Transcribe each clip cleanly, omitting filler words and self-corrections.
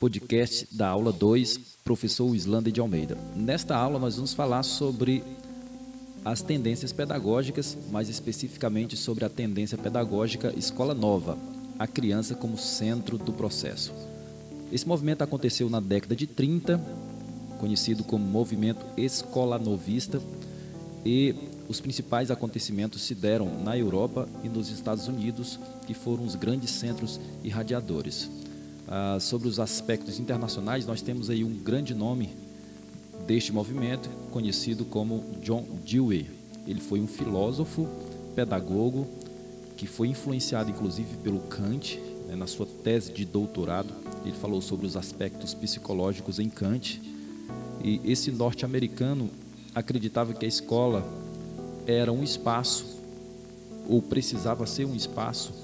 podcast da aula 2, professor Wislander de Almeida. Nesta aula nós vamos falar sobre as tendências pedagógicas, mais especificamente sobre a tendência pedagógica Escola Nova, a criança como centro do processo. Esse movimento aconteceu na década de 30, conhecido como movimento escolanovista, e os principais acontecimentos se deram na Europa e nos Estados Unidos, que foram os grandes centros irradiadores. Sobre os aspectos internacionais, nós temos aí um grande nome deste movimento, conhecido como John Dewey. Ele foi um filósofo, pedagogo, que foi influenciado inclusive pelo Kant, na sua tese de doutorado. Ele falou sobre os aspectos psicológicos em Kant, e esse norte-americano acreditava que a escola era um espaço, ou precisava ser um espaço,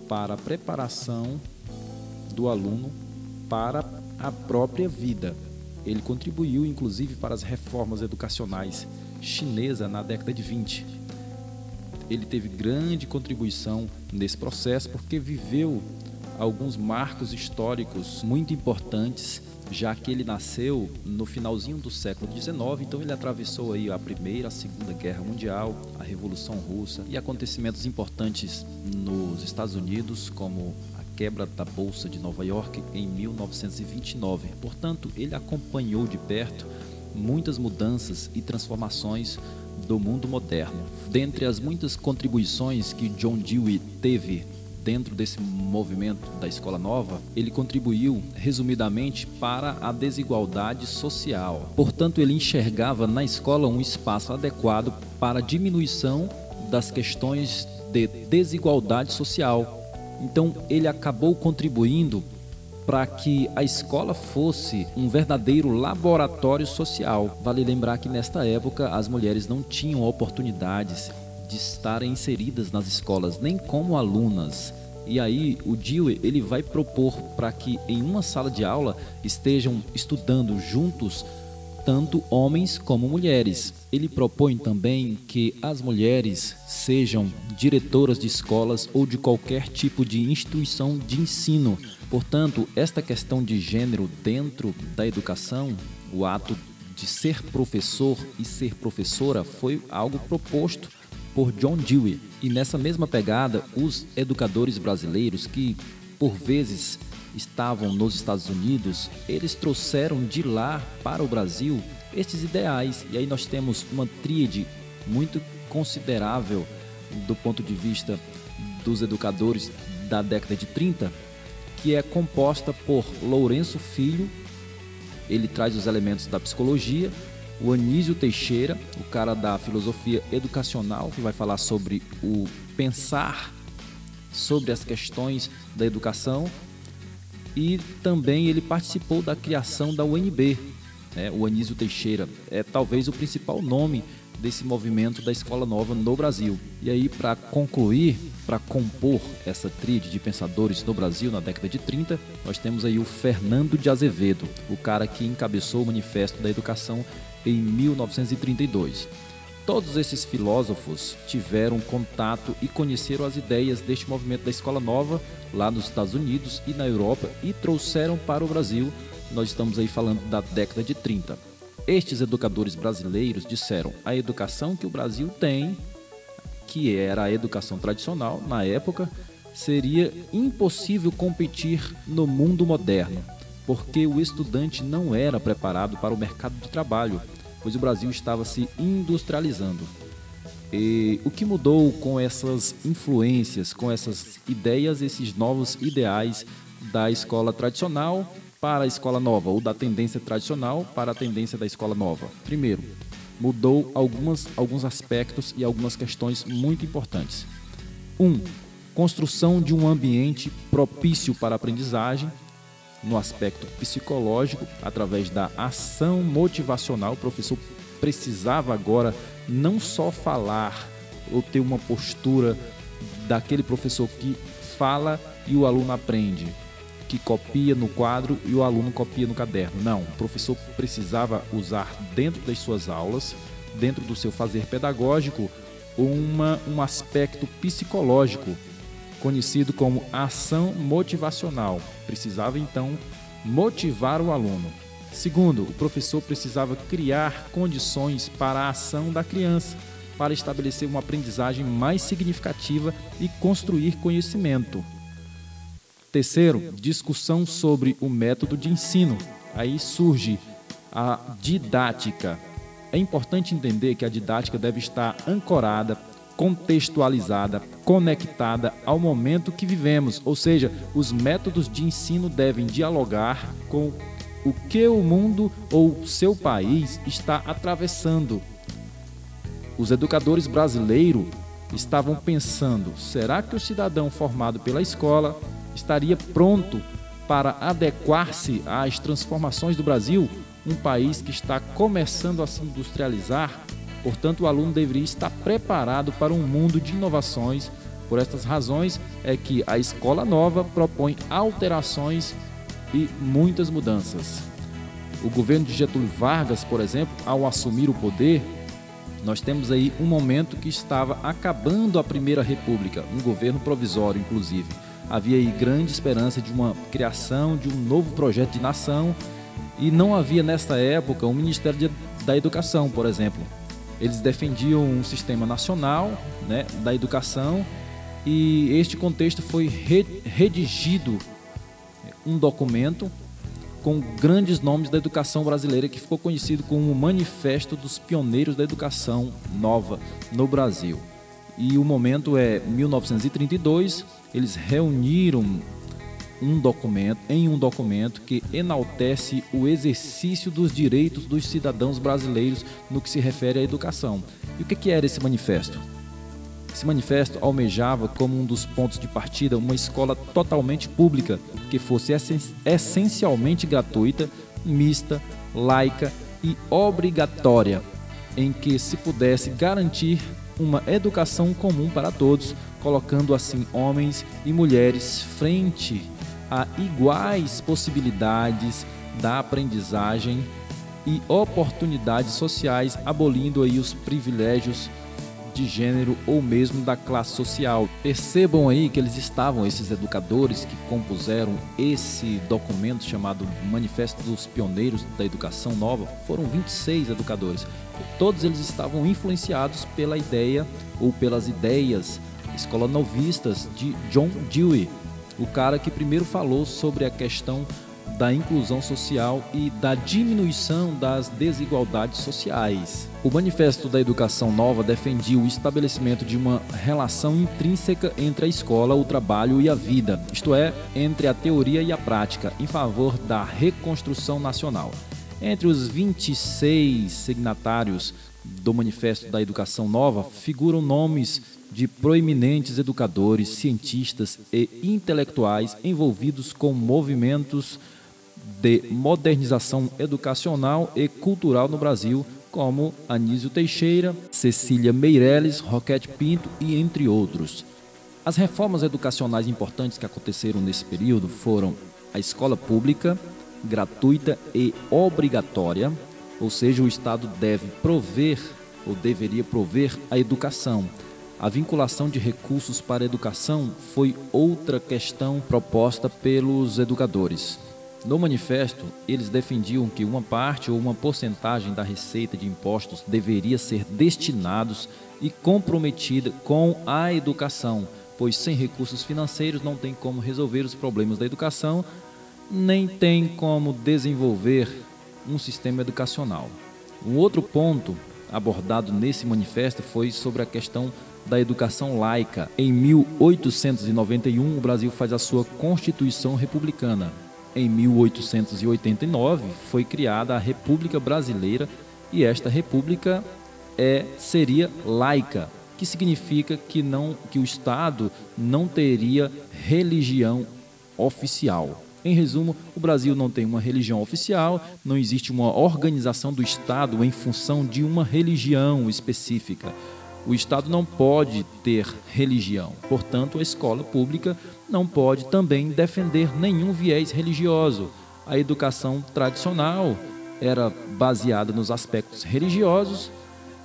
para a preparação do aluno para a própria vida. Ele contribuiu, inclusive, para as reformas educacionais chinesas na década de 20. Ele teve grande contribuição nesse processo porque viveu alguns marcos históricos muito importantes, já que ele nasceu no finalzinho do século XIX, então ele atravessou aí a Primeira, a Segunda Guerra Mundial, a Revolução Russa e acontecimentos importantes nos Estados Unidos, como a quebra da Bolsa de Nova York em 1929. Portanto, ele acompanhou de perto muitas mudanças e transformações do mundo moderno. Dentre as muitas contribuições que John Dewey teve dentro desse movimento da Escola Nova, ele contribuiu, resumidamente, para a desigualdade social. Portanto, ele enxergava na escola um espaço adequado para a diminuição das questões de desigualdade social. Então, ele acabou contribuindo para que a escola fosse um verdadeiro laboratório social. Vale lembrar que, nesta época, as mulheres não tinham oportunidades de estarem inseridas nas escolas, nem como alunas. E aí o Dewey ele vai propor para que em uma sala de aula estejam estudando juntos tanto homens como mulheres. Ele propõe também que as mulheres sejam diretoras de escolas ou de qualquer tipo de instituição de ensino. Portanto, esta questão de gênero dentro da educação, o ato de ser professor e ser professora, foi algo proposto por John Dewey. E nessa mesma pegada, os educadores brasileiros que, por vezes, estavam nos Estados Unidos, eles trouxeram de lá para o Brasil estes ideais. E aí nós temos uma tríade muito considerável do ponto de vista dos educadores da década de 30, que é composta por Lourenço Filho, ele traz os elementos da psicologia, o Anísio Teixeira, o cara da filosofia educacional, que vai falar sobre o pensar sobre as questões da educação, e também ele participou da criação da UNB. O Anísio Teixeira é talvez o principal nome desse movimento da Escola Nova no Brasil. E aí, para concluir, para compor essa tríade de pensadores no Brasil na década de 30, nós temos aí o Fernando de Azevedo, o cara que encabeçou o Manifesto da Educação em 1932. Todos esses filósofos tiveram contato e conheceram as ideias deste movimento da Escola Nova lá nos Estados Unidos e na Europa e trouxeram para o Brasil. Nós estamos aí falando da década de 30. Estes educadores brasileiros disseram: a educação que o Brasil tem, que era a educação tradicional na época, seria impossível competir no mundo moderno, porque o estudante não era preparado para o mercado de trabalho, pois o Brasil estava se industrializando. E o que mudou com essas influências, com essas ideias, esses novos ideais da escola tradicional para a escola nova, ou da tendência tradicional para a tendência da escola nova? Primeiro, mudou alguns aspectos e algumas questões muito importantes. Construção de um ambiente propício para a aprendizagem, no aspecto psicológico, através da ação motivacional. O professor precisava agora não só falar ou ter uma postura daquele professor que fala e o aluno aprende, que copia no quadro e o aluno copia no caderno. Não, o professor precisava usar dentro das suas aulas, dentro do seu fazer pedagógico, um aspecto psicológico, conhecido como ação motivacional. Precisava, então, motivar o aluno. Segundo, o professor precisava criar condições para a ação da criança, para estabelecer uma aprendizagem mais significativa e construir conhecimento. Terceiro, discussão sobre o método de ensino. Aí surge a didática. É importante entender que a didática deve estar ancorada, contextualizada, conectada ao momento que vivemos, ou seja, os métodos de ensino devem dialogar com o que o mundo ou seu país está atravessando. Os educadores brasileiros estavam pensando: será que o cidadão formado pela escola estaria pronto para adequar-se às transformações do Brasil, um país que está começando a se industrializar? Portanto, o aluno deveria estar preparado para um mundo de inovações. Por estas razões é que a Escola Nova propõe alterações e muitas mudanças. O governo de Getúlio Vargas, por exemplo, ao assumir o poder, nós temos aí um momento que estava acabando a Primeira República, um governo provisório, inclusive. Havia aí grande esperança de uma criação de um novo projeto de nação e não havia nesta época um Ministério da Educação, por exemplo. Eles defendiam um sistema nacional, né, da educação, e este contexto foi redigido um documento com grandes nomes da educação brasileira que ficou conhecido como o Manifesto dos Pioneiros da Educação Nova no Brasil. E o momento é 1932, eles reuniram um documento que enaltece o exercício dos direitos dos cidadãos brasileiros no que se refere à educação. E o que era esse manifesto? Esse manifesto almejava como um dos pontos de partida uma escola totalmente pública, que fosse essencialmente gratuita, mista, laica e obrigatória, em que se pudesse garantir uma educação comum para todos, colocando assim homens e mulheres frente a iguais possibilidades da aprendizagem e oportunidades sociais, abolindo aí os privilégios de gênero ou mesmo da classe social. Percebam aí que esses educadores que compuseram esse documento chamado Manifesto dos Pioneiros da Educação Nova, foram 26 educadores. Todos eles estavam influenciados pela ideia ou pelas ideias escolanovistas de John Dewey, o cara que primeiro falou sobre a questão da inclusão social e da diminuição das desigualdades sociais. O Manifesto da Educação Nova defendia o estabelecimento de uma relação intrínseca entre a escola, o trabalho e a vida, isto é, entre a teoria e a prática, em favor da reconstrução nacional. Entre os 26 signatários do Manifesto da Educação Nova figuram nomes de proeminentes educadores, cientistas e intelectuais envolvidos com movimentos de modernização educacional e cultural no Brasil, como Anísio Teixeira, Cecília Meirelles, Roquete Pinto e entre outros. As reformas educacionais importantes que aconteceram nesse período foram a escola pública, gratuita e obrigatória, ou seja, o Estado deve prover ou deveria prover a educação. A vinculação de recursos para a educação foi outra questão proposta pelos educadores. No manifesto, eles defendiam que uma parte ou uma porcentagem da receita de impostos deveria ser destinados e comprometida com a educação, pois sem recursos financeiros não tem como resolver os problemas da educação, nem tem como desenvolver um sistema educacional. Um outro ponto abordado nesse manifesto foi sobre a questão da educação laica. Em 1891, o Brasil faz a sua Constituição Republicana. Em 1889, foi criada a República Brasileira e esta república seria laica, que significa que o Estado não teria religião oficial. Em resumo, o Brasil não tem uma religião oficial, não existe uma organização do Estado em função de uma religião específica. O Estado não pode ter religião, portanto, a escola pública não pode também defender nenhum viés religioso. A educação tradicional era baseada nos aspectos religiosos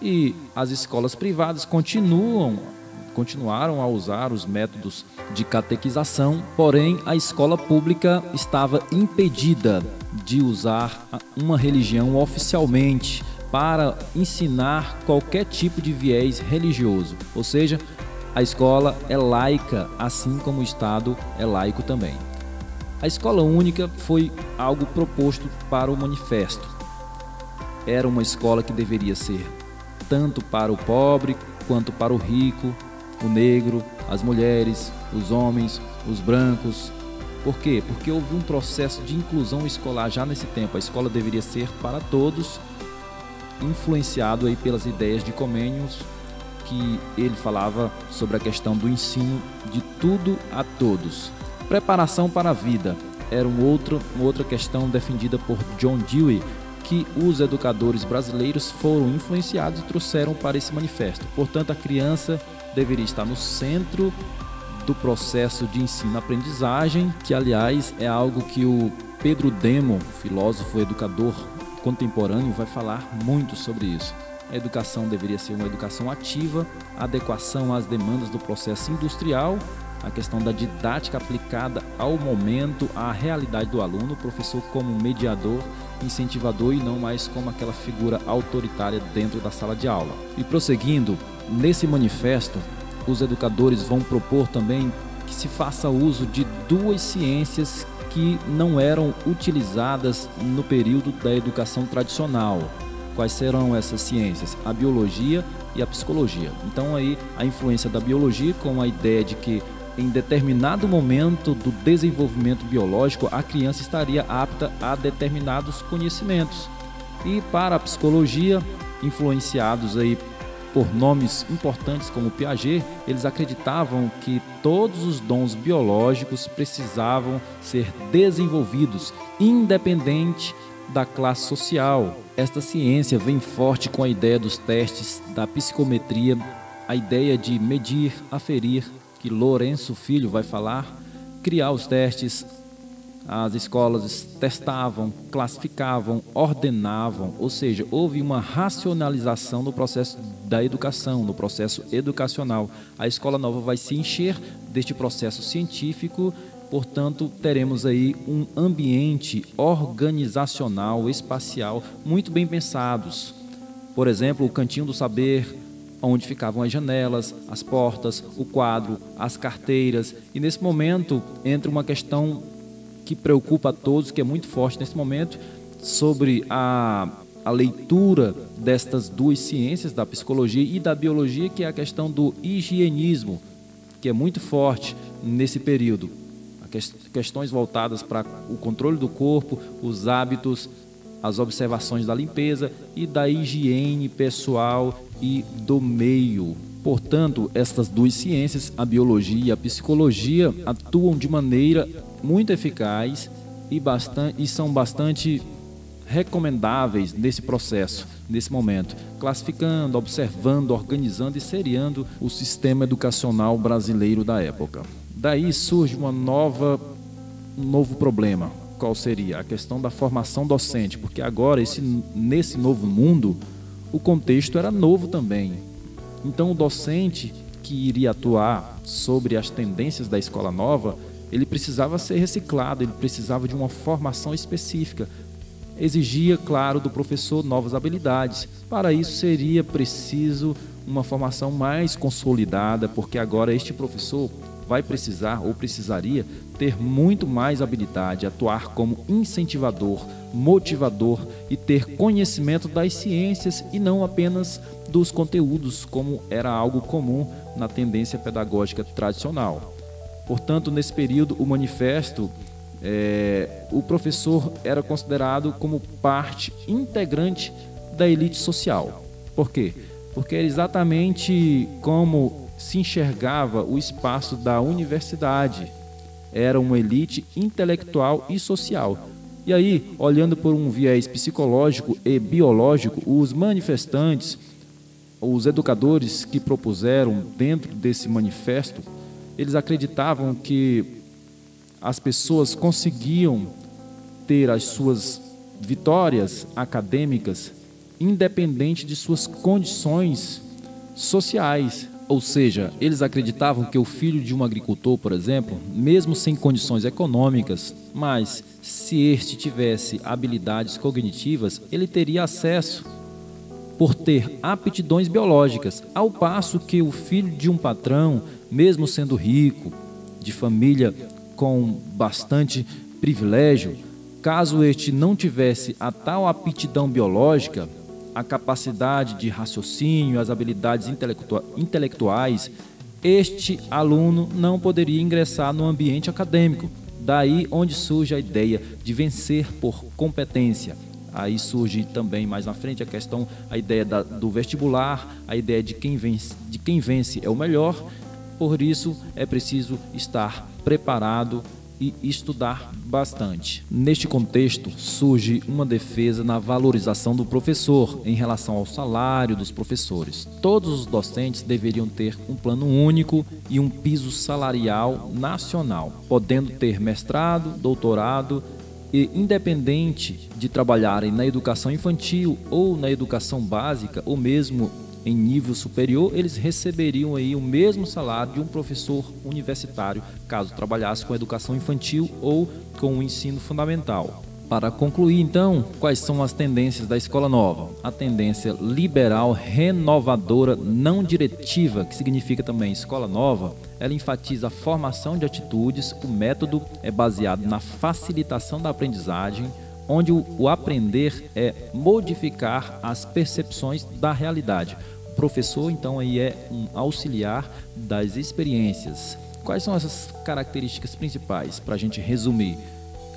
e as escolas privadas continuaram a usar os métodos de catequização, porém a escola pública estava impedida de usar uma religião oficialmente para ensinar qualquer tipo de viés religioso, ou seja, a escola é laica, assim como o Estado é laico também. A escola única foi algo proposto para o manifesto. Era uma escola que deveria ser tanto para o pobre quanto para o rico, o negro, as mulheres, os homens, os brancos. Por quê? Porque houve um processo de inclusão escolar já nesse tempo. A escola deveria ser para todos, influenciado aí pelas ideias de Comênios, que ele falava sobre a questão do ensino de tudo a todos. Preparação para a vida era uma outra questão defendida por John Dewey, que os educadores brasileiros foram influenciados e trouxeram para esse manifesto. Portanto, a criança deveria estar no centro do processo de ensino-aprendizagem, que aliás é algo que o Pedro Demo, filósofo educador contemporâneo, vai falar muito sobre isso. A educação deveria ser uma educação ativa, adequação às demandas do processo industrial, a questão da didática aplicada ao momento, à realidade do aluno, o professor como mediador, incentivador e não mais como aquela figura autoritária dentro da sala de aula. E prosseguindo, nesse manifesto, os educadores vão propor também que se faça uso de duas ciências que não eram utilizadas no período da educação tradicional. Quais serão essas ciências? A biologia e a psicologia. Então aí a influência da biologia com a ideia de que em determinado momento do desenvolvimento biológico a criança estaria apta a determinados conhecimentos. E para a psicologia, influenciados aí por nomes importantes como Piaget, eles acreditavam que todos os dons biológicos precisavam ser desenvolvidos, independente da classe social. Esta ciência vem forte com a ideia dos testes, da psicometria, a ideia de medir, aferir, que Lourenço Filho vai falar, criar os testes. As escolas testavam, classificavam, ordenavam, ou seja, houve uma racionalização no processo da educação, no processo educacional. A escola nova vai se encher deste processo científico, portanto, teremos aí um ambiente organizacional, espacial, muito bem pensados. Por exemplo, o Cantinho do Saber, onde ficavam as janelas, as portas, o quadro, as carteiras. E nesse momento entra uma questão que preocupa a todos, que é muito forte nesse momento, sobre a leitura destas duas ciências, da psicologia e da biologia, que é a questão do higienismo, que é muito forte nesse período. Questões voltadas para o controle do corpo, os hábitos, as observações da limpeza e da higiene pessoal e do meio. Portanto, estas duas ciências, a biologia e a psicologia, atuam de maneira muito eficaz e são bastante recomendáveis nesse processo, nesse momento, classificando, observando, organizando e seriando o sistema educacional brasileiro da época. Daí surge um novo problema. Qual seria? A questão da formação docente, porque agora, nesse novo mundo, o contexto era novo também. Então, o docente que iria atuar sobre as tendências da escola nova, ele precisava ser reciclado, ele precisava de uma formação específica. Exigia, claro, do professor novas habilidades. Para isso, seria preciso uma formação mais consolidada, porque agora este professor vai precisar ou precisaria ter muito mais habilidade, atuar como incentivador, motivador e ter conhecimento das ciências e não apenas dos conteúdos, como era algo comum na tendência pedagógica tradicional. Portanto, nesse período, o manifesto, o professor era considerado como parte integrante da elite social. Por quê? Porque era exatamente como se enxergava o espaço da universidade. Era uma elite intelectual e social. E aí, olhando por um viés psicológico e biológico, os manifestantes, os educadores que propuseram dentro desse manifesto, eles acreditavam que as pessoas conseguiam ter as suas vitórias acadêmicas independente de suas condições sociais. Ou seja, eles acreditavam que o filho de um agricultor, por exemplo, mesmo sem condições econômicas, mas se este tivesse habilidades cognitivas, ele teria acesso por ter aptidões biológicas, ao passo que o filho de um patrão, mesmo sendo rico, de família com bastante privilégio, caso este não tivesse a tal aptidão biológica, a capacidade de raciocínio, as habilidades intelectuais, este aluno não poderia ingressar no ambiente acadêmico. Daí onde surge a ideia de vencer por competência. Aí surge também mais na frente a ideia do vestibular, a ideia de quem vence é o melhor. Por isso é preciso estar preparado e estudar bastante. Neste contexto, surge uma defesa na valorização do professor em relação ao salário dos professores. Todos os docentes deveriam ter um plano único e um piso salarial nacional, podendo ter mestrado, doutorado e, independente de trabalharem na educação infantil ou na educação básica ou mesmo em nível superior, eles receberiam aí o mesmo salário de um professor universitário, caso trabalhasse com a educação infantil ou com o ensino fundamental. Para concluir, então, quais são as tendências da escola nova? A tendência liberal, renovadora, não diretiva, que significa também escola nova, ela enfatiza a formação de atitudes, o método é baseado na facilitação da aprendizagem, onde o aprender é modificar as percepções da realidade. O professor, então, aí é um auxiliar das experiências. Quais são essas características principais, para a gente resumir?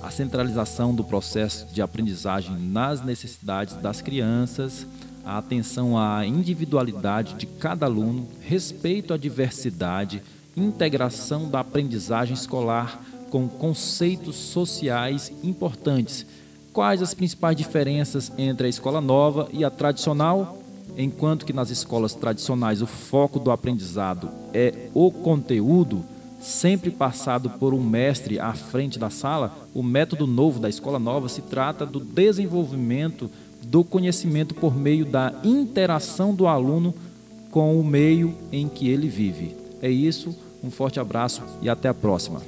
A centralização do processo de aprendizagem nas necessidades das crianças, a atenção à individualidade de cada aluno, respeito à diversidade, integração da aprendizagem escolar com conceitos sociais importantes. Quais as principais diferenças entre a escola nova e a tradicional? Enquanto que nas escolas tradicionais o foco do aprendizado é o conteúdo, sempre passado por um mestre à frente da sala, o método novo da escola nova se trata do desenvolvimento do conhecimento por meio da interação do aluno com o meio em que ele vive. É isso, um forte abraço e até a próxima.